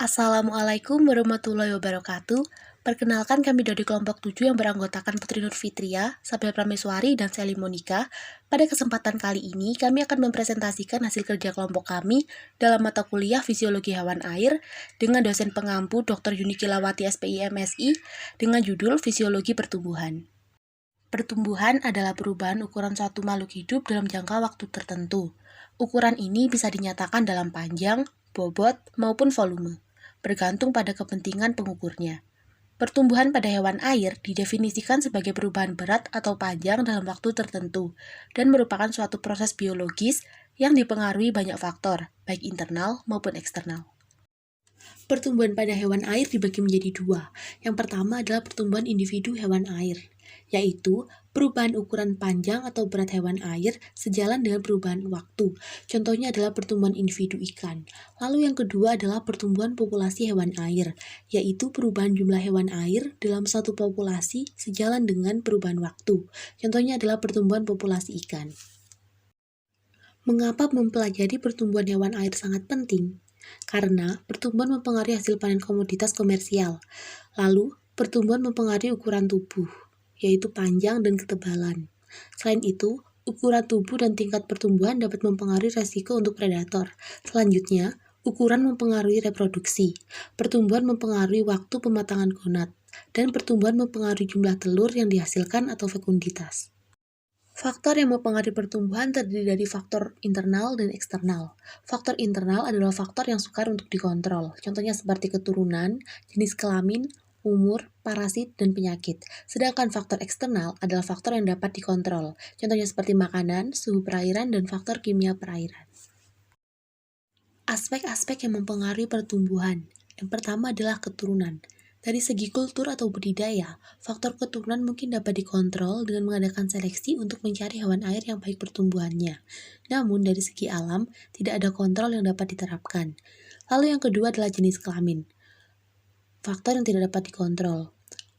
Assalamualaikum warahmatullahi wabarakatuh. Perkenalkan kami dari kelompok 7 yang beranggotakan Putri Nur Fitria, Sabila Prameswari, dan Sally Monika. Pada kesempatan kali ini, kami akan mempresentasikan hasil kerja kelompok kami dalam mata kuliah Fisiologi Hewan Air dengan dosen pengampu Dr. Yuni Kilawati SPI MSI dengan judul Fisiologi Pertumbuhan. Pertumbuhan adalah perubahan ukuran suatu makhluk hidup dalam jangka waktu tertentu. Ukuran ini bisa dinyatakan dalam panjang, bobot, maupun volume, bergantung pada kepentingan pengukurnya. Pertumbuhan pada hewan air didefinisikan sebagai perubahan berat atau panjang dalam waktu tertentu dan merupakan suatu proses biologis yang dipengaruhi banyak faktor, baik internal maupun eksternal. Pertumbuhan pada hewan air dibagi menjadi dua. Yang pertama adalah pertumbuhan individu hewan air, yaitu perubahan ukuran panjang atau berat hewan air sejalan dengan perubahan waktu. Contohnya adalah pertumbuhan individu ikan. Lalu yang kedua adalah pertumbuhan populasi hewan air, yaitu perubahan jumlah hewan air dalam satu populasi sejalan dengan perubahan waktu. Contohnya adalah pertumbuhan populasi ikan. Mengapa mempelajari pertumbuhan hewan air sangat penting? Karena pertumbuhan mempengaruhi hasil panen komoditas komersial. Lalu, pertumbuhan mempengaruhi ukuran tubuh, yaitu panjang dan ketebalan. Selain itu, ukuran tubuh dan tingkat pertumbuhan dapat mempengaruhi resiko untuk predator. Selanjutnya, ukuran mempengaruhi reproduksi. Pertumbuhan mempengaruhi waktu pematangan gonad, dan pertumbuhan mempengaruhi jumlah telur yang dihasilkan atau fekunditas. Faktor yang mempengaruhi pertumbuhan terdiri dari faktor internal dan eksternal. Faktor internal adalah faktor yang sukar untuk dikontrol, contohnya seperti keturunan, jenis kelamin, umur, parasit, dan penyakit. Sedangkan faktor eksternal adalah faktor yang dapat dikontrol, contohnya seperti makanan, suhu perairan, dan faktor kimia perairan. Aspek-aspek yang mempengaruhi pertumbuhan. Yang pertama adalah keturunan. Dari segi kultur atau budidaya, faktor keturunan mungkin dapat dikontrol dengan mengadakan seleksi untuk mencari hewan air yang baik pertumbuhannya. Namun, dari segi alam, tidak ada kontrol yang dapat diterapkan. Lalu yang kedua adalah jenis kelamin. Faktor yang tidak dapat dikontrol.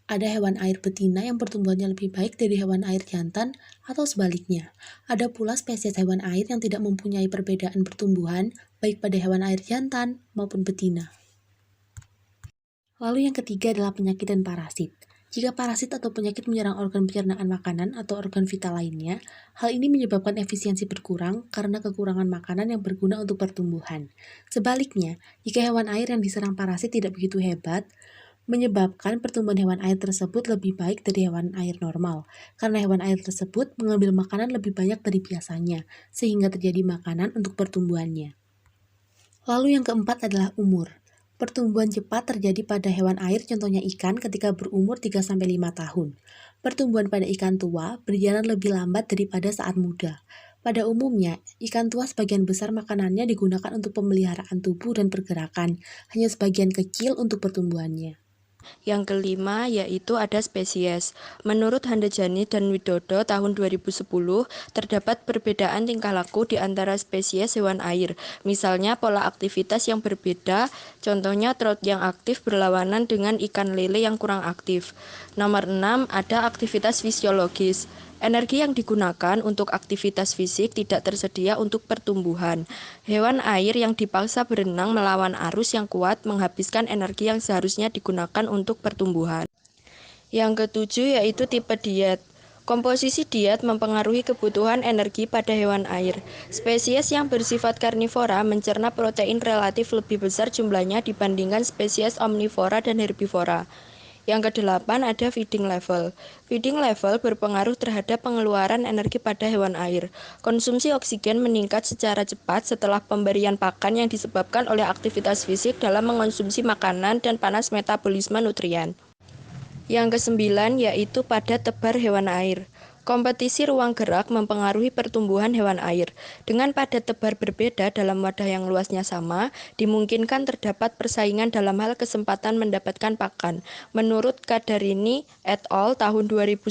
Ada hewan air betina yang pertumbuhannya lebih baik dari hewan air jantan atau sebaliknya. Ada pula spesies hewan air yang tidak mempunyai perbedaan pertumbuhan baik pada hewan air jantan maupun betina. Lalu yang ketiga adalah penyakit dan parasit. Jika parasit atau penyakit menyerang organ pencernaan makanan atau organ vital lainnya, hal ini menyebabkan efisiensi berkurang karena kekurangan makanan yang berguna untuk pertumbuhan. Sebaliknya, jika hewan air yang diserang parasit tidak begitu hebat, menyebabkan pertumbuhan hewan air tersebut lebih baik dari hewan air normal, karena hewan air tersebut mengambil makanan lebih banyak dari biasanya, sehingga terjadi makanan untuk pertumbuhannya. Lalu yang keempat adalah umur. Pertumbuhan cepat terjadi pada hewan air, contohnya ikan, ketika berumur 3-5 tahun. Pertumbuhan pada ikan tua berjalan lebih lambat daripada saat muda. Pada umumnya, ikan tua sebagian besar makanannya digunakan untuk pemeliharaan tubuh dan pergerakan, hanya sebagian kecil untuk pertumbuhannya. Yang kelima yaitu ada spesies. Menurut Handajani dan Widodo tahun 2010, terdapat perbedaan tingkah laku di antara spesies hewan air. Misalnya pola aktivitas yang berbeda, contohnya trout yang aktif berlawanan dengan ikan lele yang kurang aktif. Nomor 6 ada aktivitas fisiologis. Energi yang digunakan untuk aktivitas fisik tidak tersedia untuk pertumbuhan. Hewan air yang dipaksa berenang melawan arus yang kuat menghabiskan energi yang seharusnya digunakan untuk pertumbuhan. Yang ketujuh yaitu tipe diet. Komposisi diet mempengaruhi kebutuhan energi pada hewan air. Spesies yang bersifat karnivora mencerna protein relatif lebih besar jumlahnya dibandingkan spesies omnivora dan herbivora. Yang kedelapan ada feeding level. Feeding level berpengaruh terhadap pengeluaran energi pada hewan air. Konsumsi oksigen meningkat secara cepat setelah pemberian pakan yang disebabkan oleh aktivitas fisik dalam mengonsumsi makanan dan panas metabolisme nutrien. Yang kesembilan yaitu pada tebar hewan air. Kompetisi ruang gerak mempengaruhi pertumbuhan hewan air. Dengan padat tebar berbeda dalam wadah yang luasnya sama, dimungkinkan terdapat persaingan dalam hal kesempatan mendapatkan pakan. Menurut Kadarini et al. Tahun 2010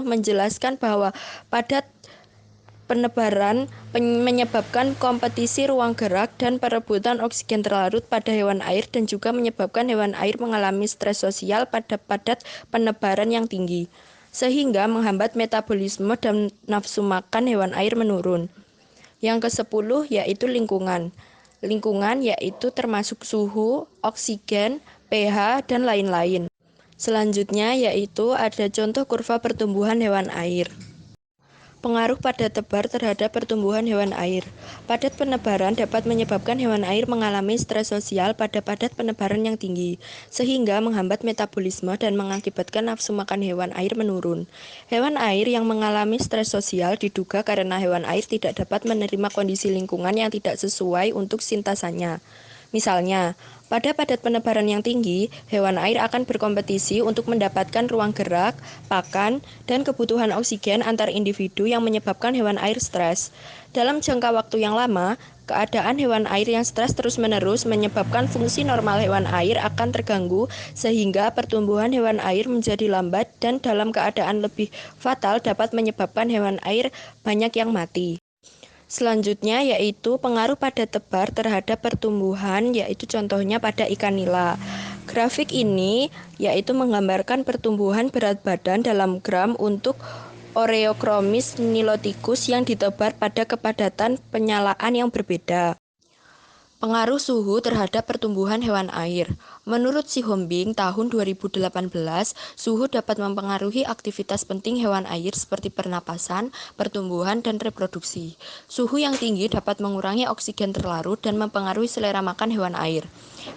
menjelaskan bahwa padat penebaran menyebabkan kompetisi ruang gerak dan perebutan oksigen terlarut pada hewan air dan juga menyebabkan hewan air mengalami stres sosial pada padat penebaran yang tinggi, sehingga menghambat metabolisme dan nafsu makan hewan air menurun. Yang ke-10 yaitu lingkungan. lingkungan, yaitu termasuk suhu, oksigen, pH, dan lain-lain. Selanjutnya yaitu ada contoh kurva pertumbuhan hewan air. Pengaruh padat tebar terhadap pertumbuhan hewan air. Padat penebaran dapat menyebabkan hewan air mengalami stres sosial pada padat penebaran yang tinggi, sehingga menghambat metabolisme dan mengakibatkan nafsu makan hewan air menurun. Hewan air yang mengalami stres sosial diduga karena hewan air tidak dapat menerima kondisi lingkungan yang tidak sesuai untuk sintasannya. Misalnya, pada padat penebaran yang tinggi, hewan air akan berkompetisi untuk mendapatkan ruang gerak, pakan, dan kebutuhan oksigen antar individu yang menyebabkan hewan air stres. Dalam jangka waktu yang lama, keadaan hewan air yang stres terus-menerus menyebabkan fungsi normal hewan air akan terganggu sehingga pertumbuhan hewan air menjadi lambat dan dalam keadaan lebih fatal dapat menyebabkan hewan air banyak yang mati. Selanjutnya yaitu pengaruh padat tebar terhadap pertumbuhan, yaitu contohnya pada ikan nila. Grafik ini yaitu menggambarkan pertumbuhan berat badan dalam gram untuk Oreochromis niloticus yang ditebar pada kepadatan penyalaan yang berbeda. Pengaruh suhu terhadap pertumbuhan hewan air. Menurut Si Hombing tahun 2018, suhu dapat mempengaruhi aktivitas penting hewan air seperti pernapasan, pertumbuhan, dan reproduksi. Suhu yang tinggi dapat mengurangi oksigen terlarut dan mempengaruhi selera makan hewan air.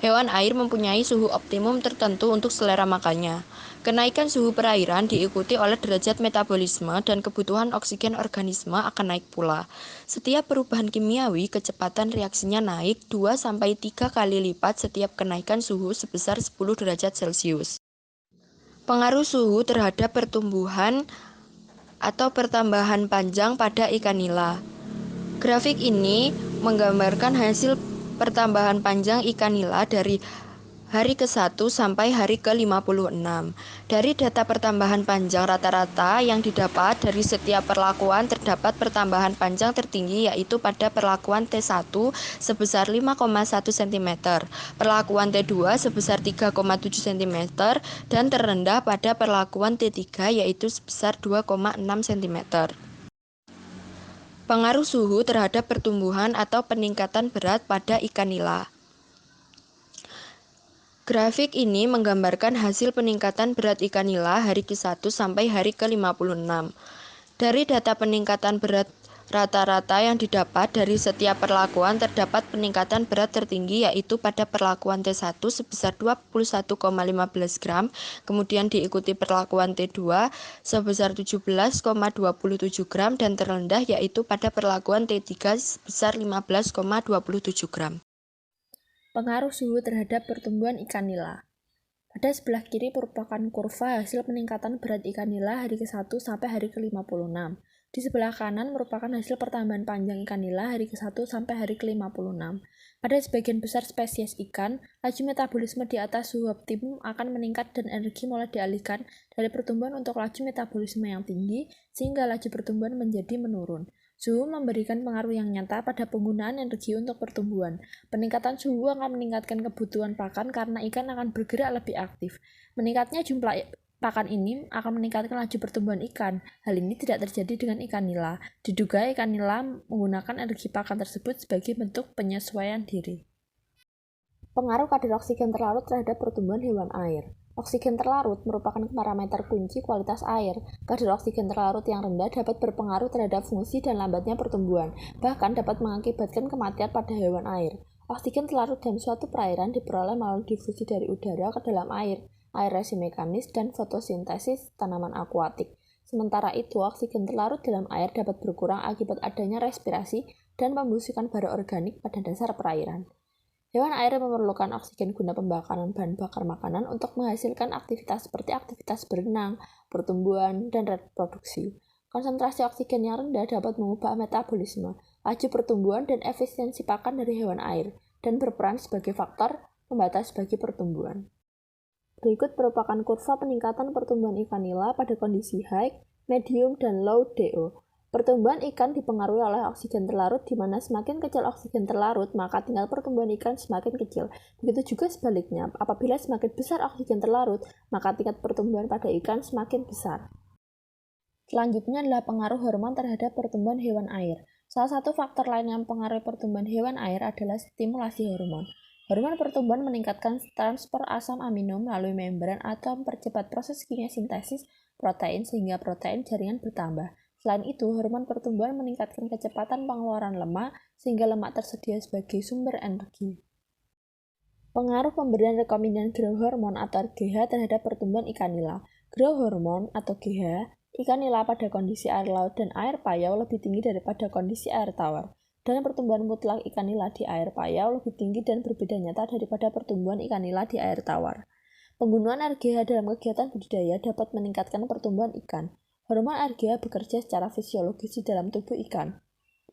Hewan air mempunyai suhu optimum tertentu untuk selera makannya. Kenaikan suhu perairan diikuti oleh derajat metabolisme dan kebutuhan oksigen organisme akan naik pula. Setiap perubahan kimiawi, kecepatan reaksinya naik 2-3 kali lipat setiap kenaikan suhu sebesar 10 derajat Celcius. Pengaruh suhu terhadap pertumbuhan atau pertambahan panjang pada ikan nila. Grafik ini menggambarkan hasil pertambahan panjang ikan nila dari hari ke-1 sampai hari ke-56. Dari data pertambahan panjang rata-rata yang didapat dari setiap perlakuan terdapat pertambahan panjang tertinggi yaitu pada perlakuan T1 sebesar 5,1 cm, perlakuan T2 sebesar 3,7 cm, dan terendah pada perlakuan T3 yaitu sebesar 2,6 cm. Pengaruh suhu terhadap pertumbuhan atau peningkatan berat pada ikan nila. Grafik ini menggambarkan hasil peningkatan berat ikan nila hari ke-1 sampai hari ke-56. Dari data peningkatan berat rata-rata yang didapat dari setiap perlakuan terdapat peningkatan berat tertinggi yaitu pada perlakuan T1 sebesar 21,15 gram, kemudian diikuti perlakuan T2 sebesar 17,27 gram dan terendah yaitu pada perlakuan T3 sebesar 15,27 gram. Pengaruh suhu terhadap pertumbuhan ikan nila. Pada sebelah kiri merupakan kurva hasil peningkatan berat ikan nila hari ke-1 sampai hari ke-56. Di sebelah kanan merupakan hasil pertambahan panjang ikan nila hari ke-1 sampai hari ke-56. Pada sebagian besar spesies ikan, laju metabolisme di atas suhu optimum akan meningkat dan energi mulai dialihkan dari pertumbuhan untuk laju metabolisme yang tinggi, sehingga laju pertumbuhan menjadi menurun. Suhu memberikan pengaruh yang nyata pada penggunaan energi untuk pertumbuhan. Peningkatan suhu akan meningkatkan kebutuhan pakan karena ikan akan bergerak lebih aktif. Meningkatnya jumlah pakan ini akan meningkatkan laju pertumbuhan ikan. Hal ini tidak terjadi dengan ikan nila. Diduga ikan nila menggunakan energi pakan tersebut sebagai bentuk penyesuaian diri. Pengaruh kadar oksigen terlarut terhadap pertumbuhan hewan air. Oksigen terlarut merupakan parameter kunci kualitas air. Kadar oksigen terlarut yang rendah dapat berpengaruh terhadap fungsi dan lambatnya pertumbuhan, bahkan dapat mengakibatkan kematian pada hewan air. Oksigen terlarut dalam suatu perairan diperoleh melalui difusi dari udara ke dalam air, aerasi mekanis, dan fotosintesis tanaman akuatik. Sementara itu, oksigen terlarut dalam air dapat berkurang akibat adanya respirasi dan pembusukan bara organik pada dasar perairan. Hewan air memerlukan oksigen guna pembakaran bahan bakar makanan untuk menghasilkan aktivitas seperti aktivitas berenang, pertumbuhan, dan reproduksi. Konsentrasi oksigen yang rendah dapat mengubah metabolisme, laju pertumbuhan, dan efisiensi pakan dari hewan air, dan berperan sebagai faktor pembatas bagi pertumbuhan. Berikut merupakan kurva peningkatan pertumbuhan ikan nila pada kondisi high, medium, dan low DO. Pertumbuhan ikan dipengaruhi oleh oksigen terlarut, di mana semakin kecil oksigen terlarut, maka tingkat pertumbuhan ikan semakin kecil. Begitu juga sebaliknya, apabila semakin besar oksigen terlarut, maka tingkat pertumbuhan pada ikan semakin besar. Selanjutnya adalah pengaruh hormon terhadap pertumbuhan hewan air. Salah satu faktor lain yang mempengaruhi pertumbuhan hewan air adalah stimulasi hormon. Hormon pertumbuhan meningkatkan transfer asam amino melalui membran atau mempercepat proses kimia sintesis protein sehingga protein jaringan bertambah. Selain itu, hormon pertumbuhan meningkatkan kecepatan pengeluaran lemak sehingga lemak tersedia sebagai sumber energi. Pengaruh pemberian rekombinan growth hormone atau GH terhadap pertumbuhan ikan nila. Growth hormone atau GH, ikan nila pada kondisi air laut dan air payau lebih tinggi daripada kondisi air tawar. Dan pertumbuhan mutlak ikan nila di air payau lebih tinggi dan berbeda nyata daripada pertumbuhan ikan nila di air tawar. Penggunaan RGH dalam kegiatan budidaya dapat meningkatkan pertumbuhan ikan. Hormon RGH bekerja secara fisiologis di dalam tubuh ikan.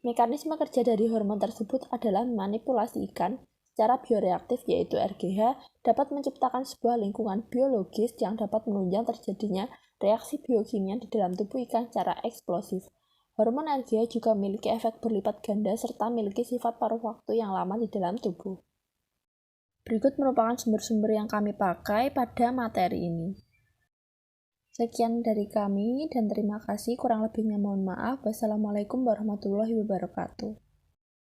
Mekanisme kerja dari hormon tersebut adalah manipulasi ikan secara bioreaktif, yaitu RGH dapat menciptakan sebuah lingkungan biologis yang dapat menunjang terjadinya reaksi biokimia di dalam tubuh ikan secara eksplosif. Hormon RGH juga memiliki efek berlipat ganda serta memiliki sifat paruh waktu yang lama di dalam tubuh. Berikut merupakan sumber-sumber yang kami pakai pada materi ini. Sekian dari kami dan terima kasih. Kurang lebihnya mohon maaf. Wassalamualaikum warahmatullahi wabarakatuh.